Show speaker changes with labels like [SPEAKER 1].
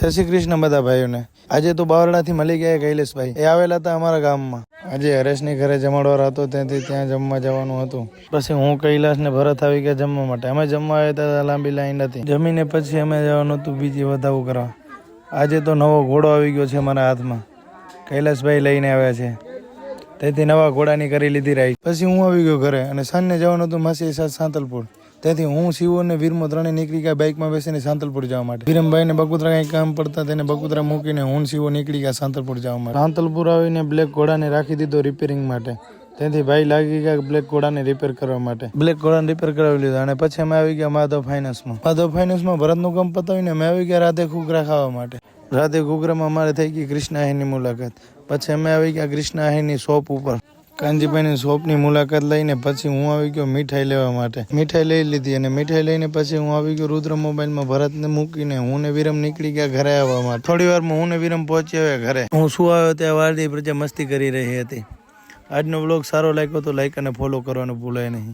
[SPEAKER 1] જય શ્રી કૃષ્ણ બધા ભાઈઓને। આજે તો બાવરડાથી મળી ગયા કૈલેશભાઈ, એ આવેલા હતા અમારા ગામમાં। આજે હરેશની ઘરે જમાડવાર હતો, ત્યાંથી ત્યાં જમવા જવાનું હતું। પછી હું કૈલાશ ને ભરત આવી ગયા જમવા માટે। અમે જમવા આવ્યા હતા, લાંબી લાઈન હતી। જમીને પછી અમે જવાનું હતું બીજી વધાવું કરવા। આજે તો નવો ઘોડો આવી ગયો છે મારા હાથમાં, કૈલાશભાઈ લઈને આવ્યા છે, તેથી નવા ઘોડાની કરી લીધી રાઈ। પછી હું આવી ગયો ઘરે અને સાંજને જવાનું હતું માસી સાથે સાંતલપુર। તેથી હું શિવો અને વીરમો ત્રણે નીકળી ગયા બાઇકમાં બેસીને સાંતલપુર જવા માટે। વિરમભાઈ ને બકુતરા કંઈ કામ પડતા તેને બકુતરા મૂકીને હું શિવો નીકળી ગયા સાંતલપુર જવા માટે। સાંતલપુર આવીને બ્લેક ઘોડાને રાખી દીધો રિપેરિંગ માટે, તેથી ભાઈ લાગી ગયા બ્લેક ઘોડાને રિપેર કરવા માટે। બ્લેક ઘોડાને રિપેર કરાવી લીધો અને પછી અમે આવી ગયા માધવ ફાઇનાન્સમાં। માધવ ફાઇનાન્સમાં ભરતનું કામ પતાવીને અમે આવી ગયા રાધે ઘૂઘરા ખાવા માટે। રાધે ઘૂઘરામાં અમારે થઈ ગઈ કૃષ્ણ આહીરની મુલાકાત। પછી અમે આવી ગયા કૃષ્ણ આહીરની શોપ ઉપર, કાનજીભાઈની શોપની મુલાકાત લઈને પછી હું આવી ગયો મીઠાઈ લેવા માટે। મીઠાઈ લઈ લીધી અને મીઠાઈ લઈને પછી હું આવી ગયો રુદ્ર મોબાઈલમાં ભરતને મૂકીને હું ને વિરમ નીકળી ગયા ઘરે આવવા માટે। થોડી વારમાં હું ને વિરમ પહોંચી આવ્યા ઘરે। હું શું આવ્યો ત્યાં વારદી પ્રજા મસ્તી કરી રહી હતી। આજનો વ્લોગ સારો લાગ્યો તો લાઈક અને ફોલો કરવાનું ભૂલાય નહીં।